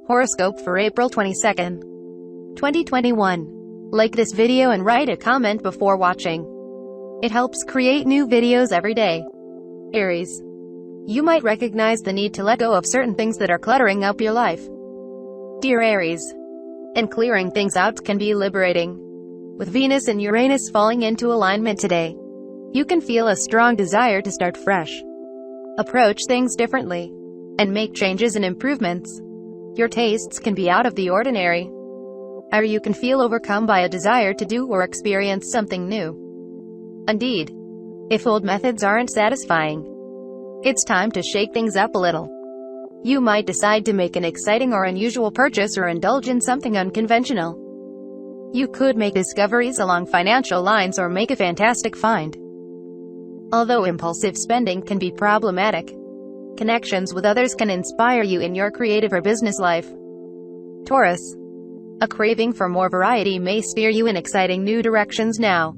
Horoscope for April 22nd, 2021. Like this video and write a comment before watching. It helps create new videos every day. Aries. You might recognize the need to let go of certain things that are cluttering up your life. Dear Aries. And clearing things out can be liberating. With Venus and Uranus falling into alignment today, you can feel a strong desire to start fresh, approach things differently, and make changes and improvements. Your tastes can be out of the ordinary, or you can feel overcome by a desire to do or experience something new. Indeed, if old methods aren't satisfying, it's time to shake things up a little. You might decide to make an exciting or unusual purchase or indulge in something unconventional. You could make discoveries along financial lines or make a fantastic find. Although impulsive spending can be problematic, connections with others can inspire you in your creative or business life. Taurus. A craving for more variety may steer you in exciting new directions now.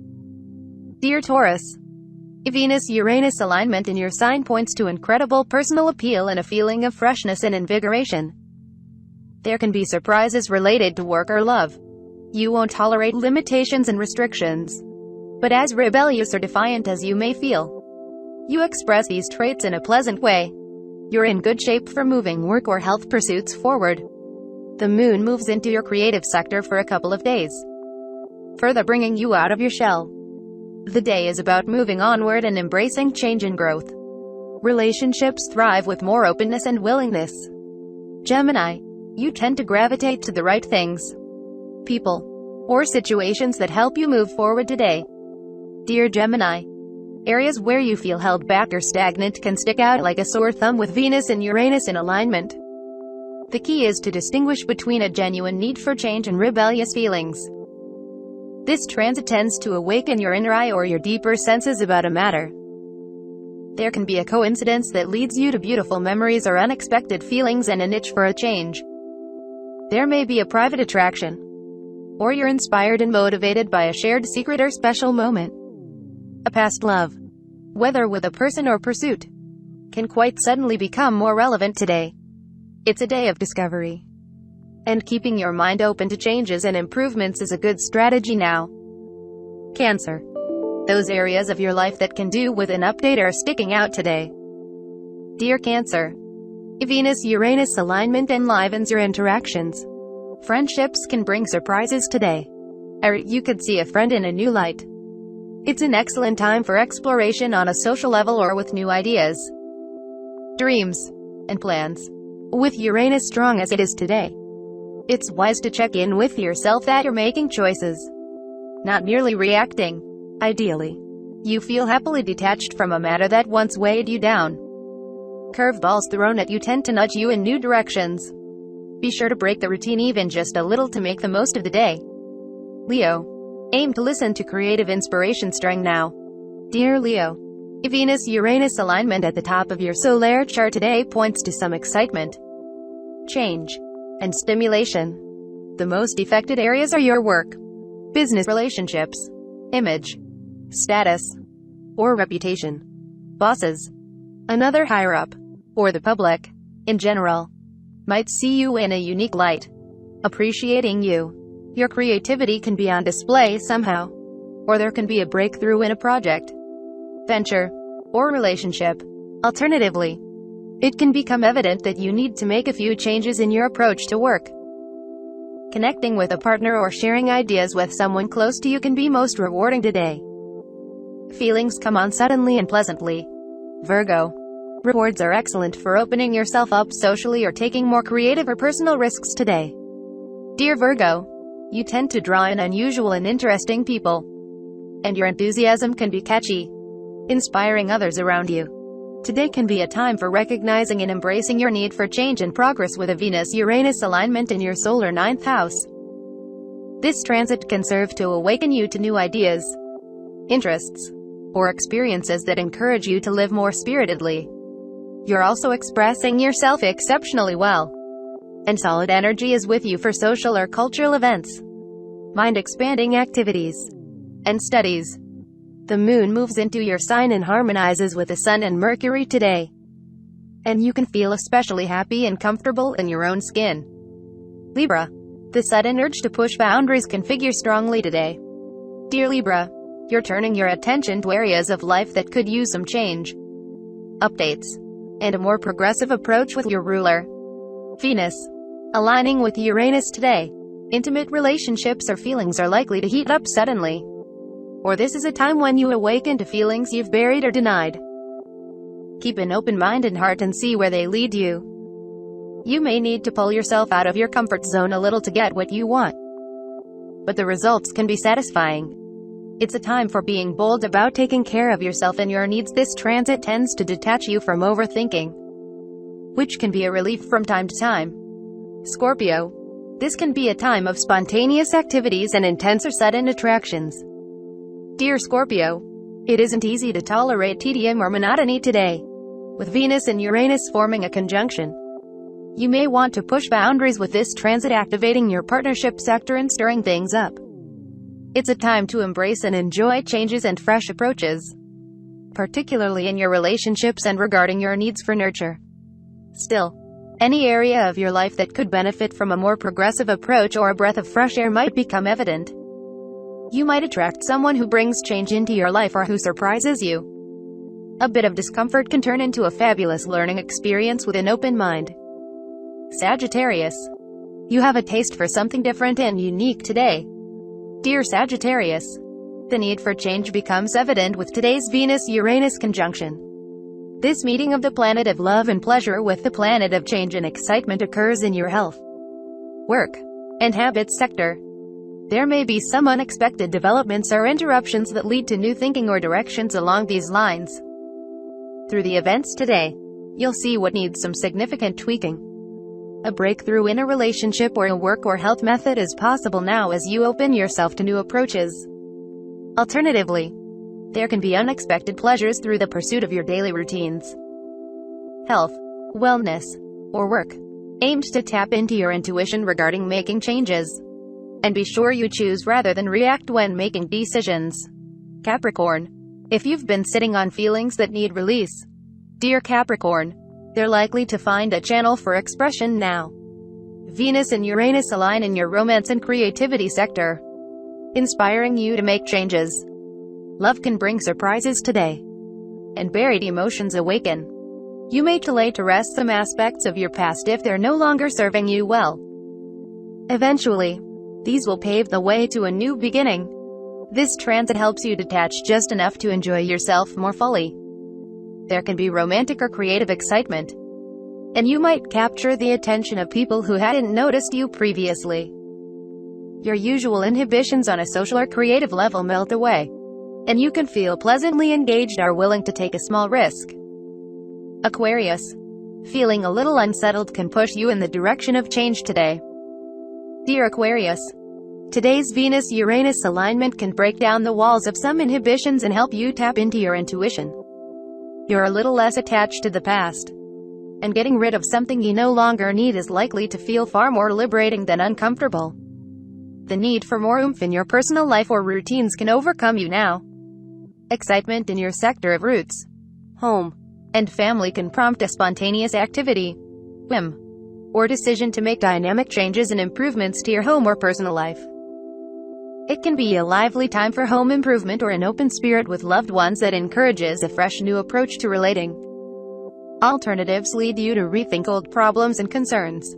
Dear Taurus. Venus-Uranus alignment in your sign points to incredible personal appeal and a feeling of freshness and invigoration. There can be surprises related to work or love. You won't tolerate limitations and restrictions. But as rebellious or defiant as you may feel, you express these traits in a pleasant way. You're in good shape for moving work or health pursuits forward. The moon moves into your creative sector for a couple of days, further bringing you out of your shell. The day is about moving onward and embracing change and growth. Relationships thrive with more openness and willingness. Gemini. You tend to gravitate to the right things, people, or situations that help you move forward today. Dear Gemini. Areas where you feel held back or stagnant can stick out like a sore thumb with Venus and Uranus in alignment. The key is to distinguish between a genuine need for change and rebellious feelings. This transit tends to awaken your inner eye or your deeper senses about a matter. There can be a coincidence that leads you to beautiful memories or unexpected feelings and an itch for a change. There may be a private attraction, or you're inspired and motivated by a shared secret or special moment. A past love, whether with a person or pursuit, can quite suddenly become more relevant today. It's a day of discovery, and keeping your mind open to changes and improvements is a good strategy now. Cancer. Those areas of your life that can do with an update are sticking out today. Dear Cancer. Venus-Uranus alignment enlivens your interactions. Friendships can bring surprises today, or you could see a friend in a new light. It's an excellent time for exploration on a social level or with new ideas, dreams, and plans. With Uranus strong as it is today, it's wise to check in with yourself that you're making choices, not merely reacting. Ideally, you feel happily detached from a matter that once weighed you down. Curveballs thrown at you tend to nudge you in new directions. Be sure to break the routine even just a little to make the most of the day. Leo. Aim to listen to creative inspiration strong now. Dear Leo. Venus-Uranus alignment at the top of your solar chart today points to some excitement, change, and stimulation. The most affected areas are your work, business relationships, image, status, or reputation. Bosses, another higher-up, or the public, in general, might see you in a unique light, appreciating you. Your creativity can be on display somehow, or there can be a breakthrough in a project, venture, or relationship. Alternatively, it can become evident that you need to make a few changes in your approach to work. Connecting with a partner or sharing ideas with someone close to you can be most rewarding today. Feelings come on suddenly and pleasantly. Virgo. Rewards are excellent for opening yourself up socially or taking more creative or personal risks today. Dear Virgo. You tend to draw in unusual and interesting people, and your enthusiasm can be catchy, inspiring others around you. Today can be a time for recognizing and embracing your need for change and progress with a Venus-Uranus alignment in your solar 9th house. This transit can serve to awaken you to new ideas, interests, or experiences that encourage you to live more spiritedly. You're also expressing yourself exceptionally well, and solid energy is with you for social or cultural events, mind-expanding activities, and studies. The moon moves into your sign and harmonizes with the sun and Mercury today, and you can feel especially happy and comfortable in your own skin. Libra. The sudden urge to push boundaries can figure strongly today. Dear Libra, you're turning your attention to areas of life that could use some change, updates, and a more progressive approach with your ruler, Venus, aligning with Uranus today. Intimate relationships or feelings are likely to heat up suddenly. Or this is a time when you awaken to feelings you've buried or denied. Keep an open mind and heart and see where they lead you. You may need to pull yourself out of your comfort zone a little to get what you want, but the results can be satisfying. It's a time for being bold about taking care of yourself and your needs. This transit tends to detach you from overthinking, which can be a relief from time to time. Scorpio. This can be a time of spontaneous activities and intense or sudden attractions. Dear Scorpio, it isn't easy to tolerate tedium or monotony today. With Venus and Uranus forming a conjunction, you may want to push boundaries with this transit, activating your partnership sector and stirring things up. It's a time to embrace and enjoy changes and fresh approaches, particularly in your relationships and regarding your needs for nurture. Still, any area of your life that could benefit from a more progressive approach or a breath of fresh air might become evident. You might attract someone who brings change into your life or who surprises you. A bit of discomfort can turn into a fabulous learning experience with an open mind. Sagittarius. You have a taste for something different and unique today. Dear Sagittarius, the need for change becomes evident with today's Venus-Uranus conjunction. This meeting of the planet of love and pleasure with the planet of change and excitement occurs in your health, work, and habits sector. There may be some unexpected developments or interruptions that lead to new thinking or directions along these lines. Through the events today, you'll see what needs some significant tweaking. A breakthrough in a relationship or a work or health method is possible now as you open yourself to new approaches. Alternatively, there can be unexpected pleasures through the pursuit of your daily routines. Health, wellness, or work, aimed to tap into your intuition regarding making changes. And be sure you choose rather than react when making decisions. Capricorn. If you've been sitting on feelings that need release, dear Capricorn, they're likely to find a channel for expression now. Venus and Uranus align in your romance and creativity sector, inspiring you to make changes. Love can bring surprises today, and buried emotions awaken. You may lay to rest some aspects of your past if they're no longer serving you well. Eventually, these will pave the way to a new beginning. This transit helps you detach just enough to enjoy yourself more fully. There can be romantic or creative excitement, and you might capture the attention of people who hadn't noticed you previously. Your usual inhibitions on a social or creative level melt away, and you can feel pleasantly engaged or willing to take a small risk. Aquarius. Feeling a little unsettled can push you in the direction of change today. Dear Aquarius, today's Venus-Uranus alignment can break down the walls of some inhibitions and help you tap into your intuition. You're a little less attached to the past, and getting rid of something you no longer need is likely to feel far more liberating than uncomfortable. The need for more oomph in your personal life or routines can overcome you now. Excitement in your sector of roots, home, and family can prompt a spontaneous activity, whim, or decision to make dynamic changes and improvements to your home or personal life. It can be a lively time for home improvement or an open spirit with loved ones that encourages a fresh new approach to relating. Alternatives lead you to rethink old problems and concerns,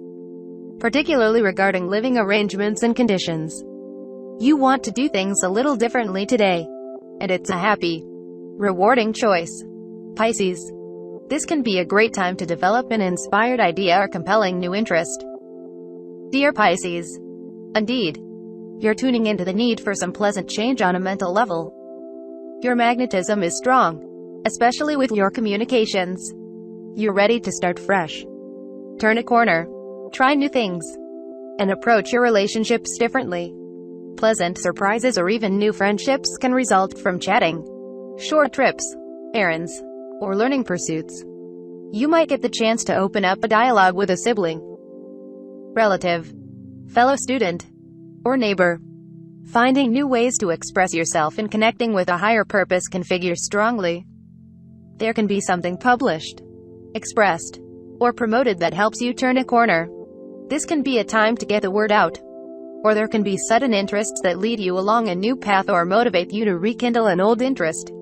particularly regarding living arrangements and conditions. You want to do things a little differently today, and it's a happy, rewarding choice. Pisces. This can be a great time to develop an inspired idea or compelling new interest. Dear Pisces, indeed, you're tuning into the need for some pleasant change on a mental level. Your magnetism is strong, especially with your communications. You're ready to start fresh, turn a corner, try new things, and approach your relationships differently. Pleasant surprises or even new friendships can result from chatting, short trips, errands, or learning pursuits. You might get the chance to open up a dialogue with a sibling, relative, fellow student, or neighbor. Finding new ways to express yourself and connecting with a higher purpose can figure strongly. There can be something published, expressed, or promoted that helps you turn a corner. This can be a time to get the word out. Or there can be sudden interests that lead you along a new path or motivate you to rekindle an old interest.